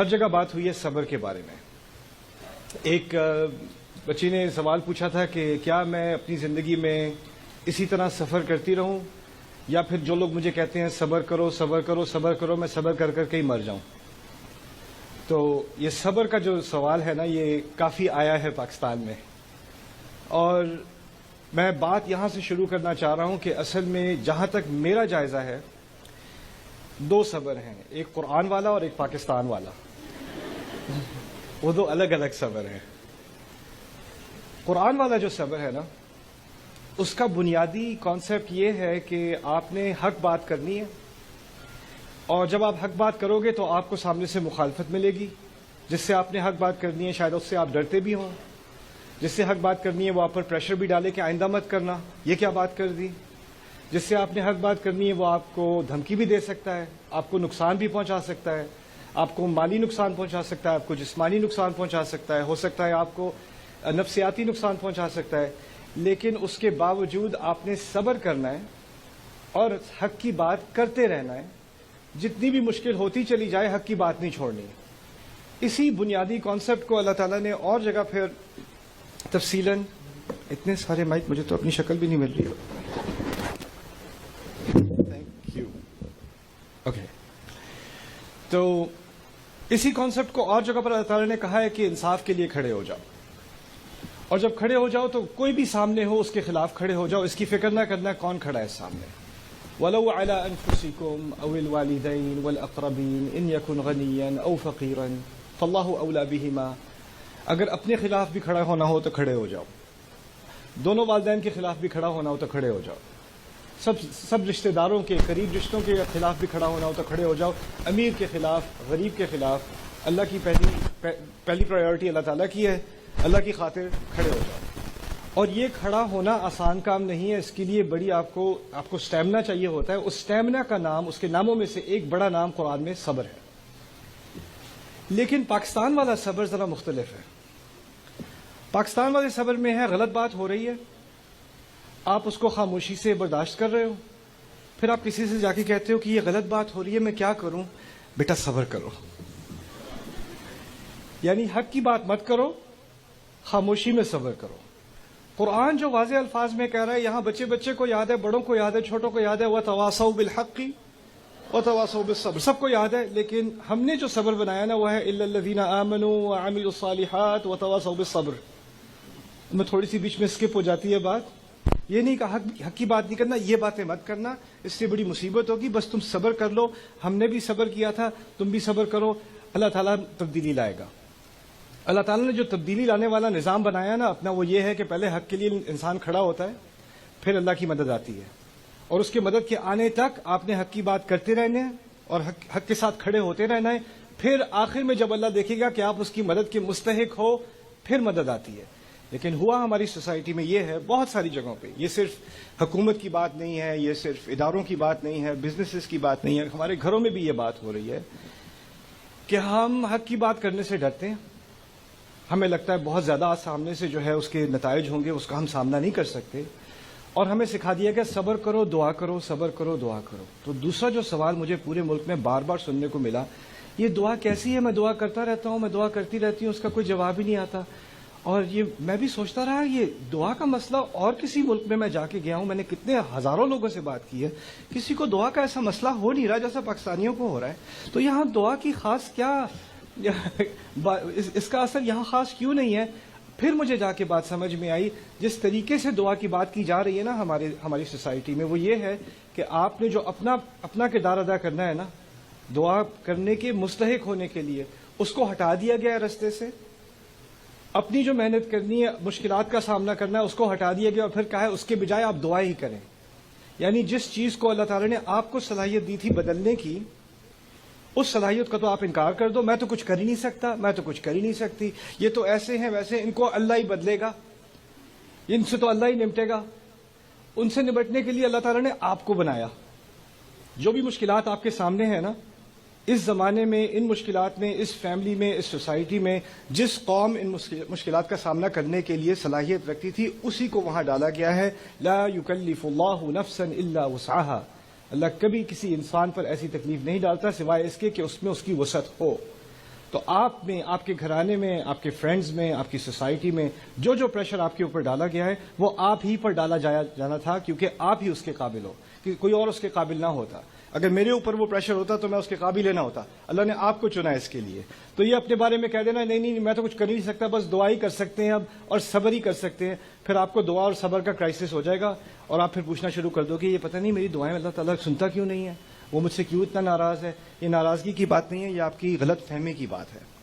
ہر جگہ بات ہوئی ہے صبر کے بارے میں. ایک بچی نے سوال پوچھا تھا کہ کیا میں اپنی زندگی میں اسی طرح سفر کرتی رہوں یا پھر جو لوگ مجھے کہتے ہیں صبر کرو صبر کرو صبر کرو میں صبر کر کر کے ہی مر جاؤں. تو یہ صبر کا جو سوال ہے نا یہ کافی آیا ہے پاکستان میں, اور میں بات یہاں سے شروع کرنا چاہ رہا ہوں کہ اصل میں جہاں تک میرا جائزہ ہے دو صبر ہیں, ایک قرآن والا اور ایک پاکستان والا. وہ دو الگ الگ صبر ہیں. قرآن والا جو صبر ہے نا اس کا بنیادی کانسیپٹ یہ ہے کہ آپ نے حق بات کرنی ہے, اور جب آپ حق بات کرو گے تو آپ کو سامنے سے مخالفت ملے گی. جس سے آپ نے حق بات کرنی ہے شاید اس سے آپ ڈرتے بھی ہوں, جس سے حق بات کرنی ہے وہ آپ پر پریشر بھی ڈالے کہ آئندہ مت کرنا, یہ کیا بات کر دی. جس سے آپ نے حق بات کرنی ہے وہ آپ کو دھمکی بھی دے سکتا ہے, آپ کو نقصان بھی پہنچا سکتا ہے, آپ کو مالی نقصان پہنچا سکتا ہے, آپ کو جسمانی نقصان پہنچا سکتا ہے, ہو سکتا ہے آپ کو نفسیاتی نقصان پہنچا سکتا ہے. لیکن اس کے باوجود آپ نے صبر کرنا ہے اور حق کی بات کرتے رہنا ہے. جتنی بھی مشکل ہوتی چلی جائے حق کی بات نہیں چھوڑنی. اسی بنیادی کانسیپٹ کو اللہ تعالیٰ نے اور جگہ پھر تفصیلاً, اتنے سارے مائک مجھے تو اپنی شکل بھی نہیں مل رہی. Thank you. اوکے, تو اسی کانسیپٹ کو اور جگہ پر اللہ تعالیٰ نے کہا ہے کہ انصاف کے لیے کھڑے ہو جاؤ, اور جب کھڑے ہو جاؤ تو کوئی بھی سامنے ہو اس کے خلاف کھڑے ہو جاؤ, اس کی فکر نہ کرنا کون کھڑا ہے سامنے. وَلَوْ عَلَىٰ أَنفُسِكُمْ أَوِ الْوَالِدَيْنِ وَالْأَقْرَبِينَ إِنْ يَكُنْ غَنِيًّا أَوْ فَقِيرًا فَاللَّهُ أَوْلَىٰ بِهِمَا. اگر اپنے خلاف بھی کھڑا ہونا ہو تو کھڑے ہو جاؤ, دونوں والدین کے خلاف بھی کھڑا ہونا ہو تو کھڑے ہو جاؤ, سب رشتہ داروں کے قریب رشتوں کے خلاف بھی کھڑا ہونا ہو تو کھڑے ہو جاؤ, امیر کے خلاف غریب کے خلاف. اللہ کی پہلی پرائیورٹی اللہ تعالیٰ کی ہے, اللہ کی خاطر کھڑے ہو جاؤ. اور یہ کھڑا ہونا آسان کام نہیں ہے, اس کے لیے بڑی آپ کو سٹیمنا چاہیے ہوتا ہے. اس سٹیمنا کا نام, اس کے ناموں میں سے ایک بڑا نام قرآن میں صبر ہے. لیکن پاکستان والا صبر ذرا مختلف ہے. پاکستان والے صبر میں ہے غلط بات ہو رہی ہے, آپ اس کو خاموشی سے برداشت کر رہے ہو, پھر آپ کسی سے جا کے کہتے ہو کہ یہ غلط بات ہو رہی ہے میں کیا کروں. بیٹا صبر کرو, یعنی حق کی بات مت کرو, خاموشی میں صبر کرو. قرآن جو واضح الفاظ میں کہہ رہا ہے, یہاں بچے کو یاد ہے, بڑوں کو یاد ہے, چھوٹوں کو یاد ہے, وَتَوَاصَوْا بِالْحَقِّ وَتَوَاصَوْا بِالصَّبْرِ, سب کو یاد ہے. لیکن ہم نے جو صبر بنایا نا وہ ہے إِلَّا الَّذِينَ آمَنُوا وَعَمِلُوا الصَّالِحَاتِ وَتَوَاصَوْا بِالصَّبْرِ. میں تھوڑی سی بیچ میں اسکپ ہو جاتی ہے بات. یہ نہیں کہا حق کی بات نہیں کرنا, یہ باتیں مت کرنا, اس سے بڑی مصیبت ہوگی, بس تم صبر کر لو. ہم نے بھی صبر کیا تھا, تم بھی صبر کرو, اللہ تعالیٰ تبدیلی لائے گا. اللہ تعالیٰ نے جو تبدیلی لانے والا نظام بنایا نا اپنا, وہ یہ ہے کہ پہلے حق کے لیے انسان کھڑا ہوتا ہے, پھر اللہ کی مدد آتی ہے, اور اس کے مدد کے آنے تک آپ نے حق کی بات کرتے رہنے ہیں اور حق کے ساتھ کھڑے ہوتے رہنا ہے. پھر آخر میں جب اللہ دیکھے گا کہ آپ اس کی مدد کے مستحق ہو, پھر مدد آتی ہے. لیکن ہوا ہماری سوسائٹی میں یہ ہے, بہت ساری جگہوں پہ, یہ صرف حکومت کی بات نہیں ہے, یہ صرف اداروں کی بات نہیں ہے, بزنسز کی بات نہیں ہے, ہمارے گھروں میں بھی یہ بات ہو رہی ہے کہ ہم حق کی بات کرنے سے ڈرتے ہیں. ہمیں لگتا ہے بہت زیادہ سامنے سے جو ہے اس کے نتائج ہوں گے, اس کا ہم سامنا نہیں کر سکتے, اور ہمیں سکھا دیا کہ صبر کرو دعا کرو, صبر کرو دعا کرو. تو دوسرا جو سوال مجھے پورے ملک میں بار بار سننے کو ملا, یہ دعا کیسی ہے, میں دعا کرتا رہتا ہوں, میں دعا کرتی رہتی ہوں, اس کا کوئی جواب ہی نہیں آتا. اور یہ میں بھی سوچتا رہا, یہ دعا کا مسئلہ اور کسی ملک میں جا کے گیا ہوں, میں نے کتنے ہزاروں لوگوں سے بات کی ہے, کسی کو دعا کا ایسا مسئلہ ہو نہیں رہا جیسا پاکستانیوں کو ہو رہا ہے. تو یہاں دعا کی خاص کیا, اس کا اثر یہاں خاص کیوں نہیں ہے. پھر مجھے جا کے بات سمجھ میں آئی, جس طریقے سے دعا کی بات کی جا رہی ہے نا ہماری سوسائٹی میں, وہ یہ ہے کہ آپ نے جو اپنا کردار ادا کرنا ہے نا دعا کرنے کے مستحق ہونے کے لیے, اس کو ہٹا دیا گیا ہے رستے سے. اپنی جو محنت کرنی ہے, مشکلات کا سامنا کرنا ہے, اس کو ہٹا دیا گیا, اور پھر کہا ہے اس کے بجائے آپ دعا ہی کریں. یعنی جس چیز کو اللہ تعالیٰ نے آپ کو صلاحیت دی تھی بدلنے کی, اس صلاحیت کا تو آپ انکار کر دو. میں تو کچھ کر ہی نہیں سکتا, میں تو کچھ کر ہی نہیں سکتی, یہ تو ایسے ہیں ویسے, ان کو اللہ ہی بدلے گا, ان سے تو اللہ ہی نمٹے گا. ان سے نمٹنے کے لیے اللہ تعالیٰ نے آپ کو بنایا. جو بھی مشکلات آپ کے سامنے ہیں نا, اس زمانے میں, ان مشکلات میں, اس فیملی میں, اس سوسائٹی میں, جس قوم ان مشکلات کا سامنا کرنے کے لیے صلاحیت رکھتی تھی, اسی کو وہاں ڈالا گیا ہے. لا یکلف اللہ نفسا الا وسعها. اللہ کبھی کسی انسان پر ایسی تکلیف نہیں ڈالتا سوائے اس کے کہ اس میں اس کی وسعت ہو. تو آپ میں، آپ کے گھرانے میں، آپ کے فرینڈز میں، آپ کی سوسائٹی میں جو جو پریشر آپ کے اوپر ڈالا گیا ہے وہ آپ ہی پر ڈالا جانا تھا، کیونکہ آپ ہی اس کے قابل ہو، کہ کوئی اور اس کے قابل نہ ہوتا۔ اگر میرے اوپر وہ پریشر ہوتا تو میں اس کے قابل ہی نہ ہوتا۔ اللہ نے آپ کو چنا اس کے لیے۔ تو یہ اپنے بارے میں کہہ دینا نہیں نہیں میں تو کچھ کر نہیں سکتا، بس دعا ہی کر سکتے ہیں اب، اور صبر ہی کر سکتے ہیں، پھر آپ کو دعا اور صبر کا کرائسس ہو جائے گا، اور آپ پھر پوچھنا شروع کر دو کہ یہ پتہ نہیں میری دعائیں اللہ تعالیٰ سنتا کیوں نہیں ہے، وہ مجھ سے کیوں اتنا ناراض ہے۔ یہ ناراضگی کی بات نہیں ہے، یہ آپ کی غلط فہمی کی بات ہے۔